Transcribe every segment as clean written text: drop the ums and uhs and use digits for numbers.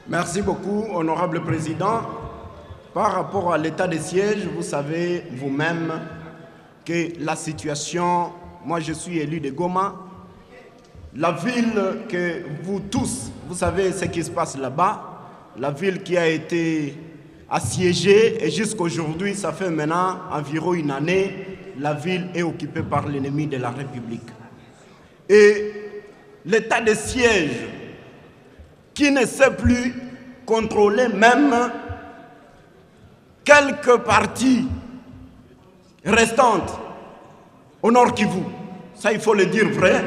Merci beaucoup, honorable président. Par rapport à l'état de siège, vous savez vous-même que la situation, moi je suis élu de Goma, la ville que vous tous, vous savez ce qui se passe là-bas, la ville qui a été assiégée et jusqu'aujourd'hui, ça fait maintenant environ une année, la ville est occupée par l'ennemi de la République. Et l'état de siège qui ne sait plus contrôler même quelques parties restantes au Nord Kivu. Ça, il faut le dire vrai.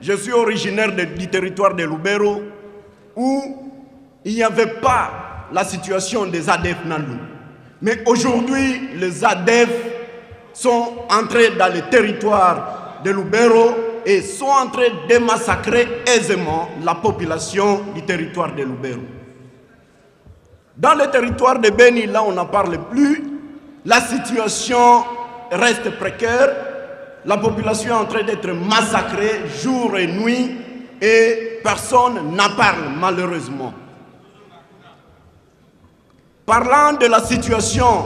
Je suis originaire du territoire de Lubero où il n'y avait pas la situation des ADF Nalou. Mais aujourd'hui, les ADF sont entrés dans le territoire de Lubero et sont en train de massacrer aisément la population du territoire de Lubero. Dans le territoire de Beni, là on n'en parle plus, la situation reste précaire, la population est en train d'être massacrée jour et nuit et personne n'en parle malheureusement. Parlant de la situation,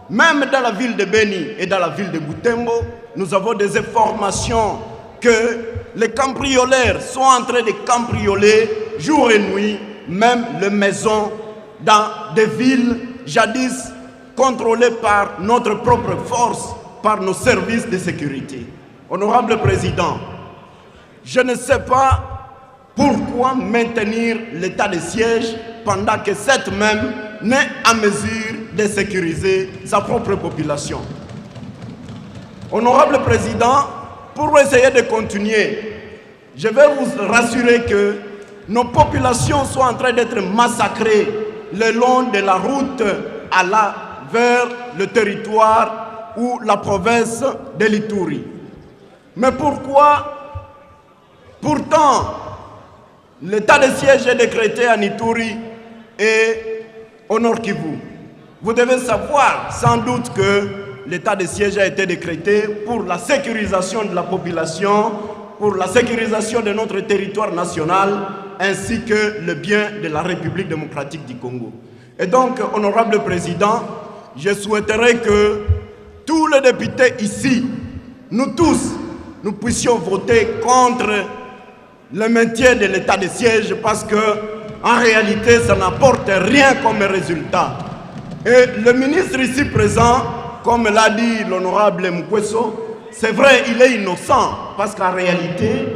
même dans la ville de Beni et dans la ville de Butembo, nous avons des informations que les cambrioleurs sont en train de cambrioler jour et nuit, même les maisons dans des villes jadis contrôlées par notre propre force, par nos services de sécurité. Honorable Président, je ne sais pas pourquoi maintenir l'état de siège pendant que cette même n'est en mesure de sécuriser sa propre population. Honorable Président, pour essayer de continuer, je vais vous rassurer que nos populations sont en train d'être massacrées le long de la route vers le territoire ou la province de l'Ituri. Mais pourquoi? Pourtant, l'état de siège est décrété en Ituri et au Nord Kivu. Vous devez savoir sans doute que l'état de siège a été décrété pour la sécurisation de la population, pour la sécurisation de notre territoire national, ainsi que le bien de la République démocratique du Congo. Et donc, honorable président, je souhaiterais que tous les députés ici, nous tous, nous puissions voter contre le maintien de l'état de siège parce que, en réalité, ça n'apporte rien comme résultat. Et le ministre ici présent, comme l'a dit l'honorable Mukweso, c'est vrai, il est innocent parce qu'en réalité,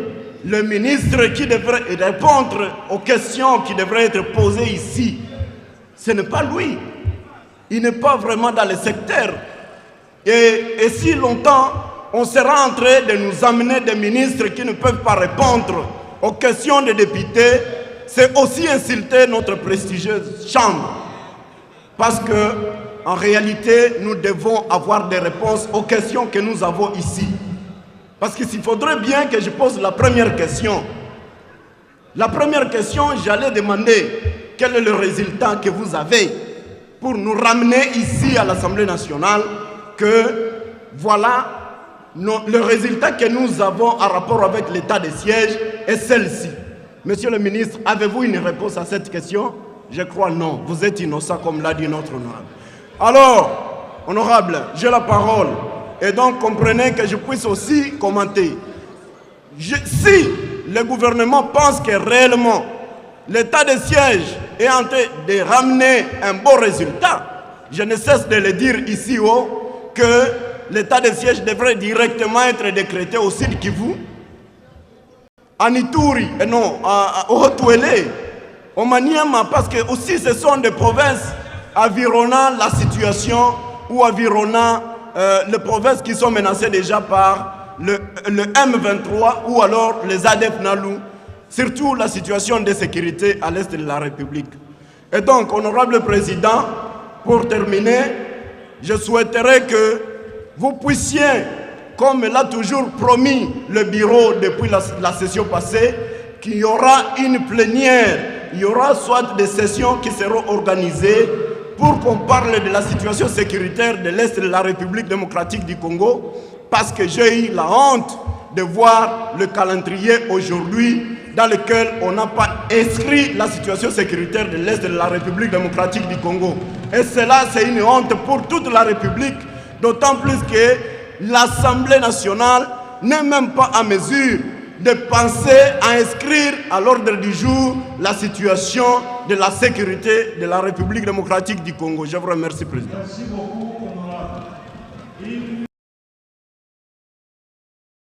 le ministre qui devrait répondre aux questions qui devraient être posées ici, ce n'est pas lui. Il n'est pas vraiment dans le secteur. Et si longtemps, on sera en train de nous amener des ministres qui ne peuvent pas répondre aux questions des députés, c'est aussi insulter notre prestigieuse chambre. Parce que, en réalité, nous devons avoir des réponses aux questions que nous avons ici. Parce qu'il faudrait bien que je pose la première question. La première question, j'allais demander quel est le résultat que vous avez pour nous ramener ici à l'Assemblée nationale, que voilà le résultat que nous avons en rapport avec l'état de siège est celle-ci. Monsieur le ministre, avez-vous une réponse à cette question? Je crois non. Vous êtes innocent comme l'a dit notre honorable. Alors, honorable, j'ai la parole. Et donc, comprenez que je puisse aussi commenter. Si le gouvernement pense que réellement l'état de siège est en train de ramener un bon résultat, je ne cesse de le dire ici haut que l'état de siège devrait directement être décrété au Sud Kivu, en Ituri, et non, au Haut-Ouélé, au Maniema, parce que aussi ce sont des provinces environnant la situation ou environnant les provinces qui sont menacées déjà par le M23 ou alors les ADF Nalou, surtout la situation de sécurité à l'est de la République. Et donc, honorable président, pour terminer, je souhaiterais que vous puissiez, comme l'a toujours promis le bureau depuis la session passée, qu'il y aura une plénière, il y aura soit des sessions qui seront organisées pour qu'on parle de la situation sécuritaire de l'Est de la République démocratique du Congo, parce que j'ai eu la honte de voir le calendrier aujourd'hui dans lequel on n'a pas inscrit la situation sécuritaire de l'Est de la République démocratique du Congo. Et cela, c'est une honte pour toute la République, d'autant plus que l'Assemblée nationale n'est même pas en mesure de penser à inscrire à l'ordre du jour la situation de la sécurité de la République démocratique du Congo. Je vous remercie, Président. Merci beaucoup, honorable.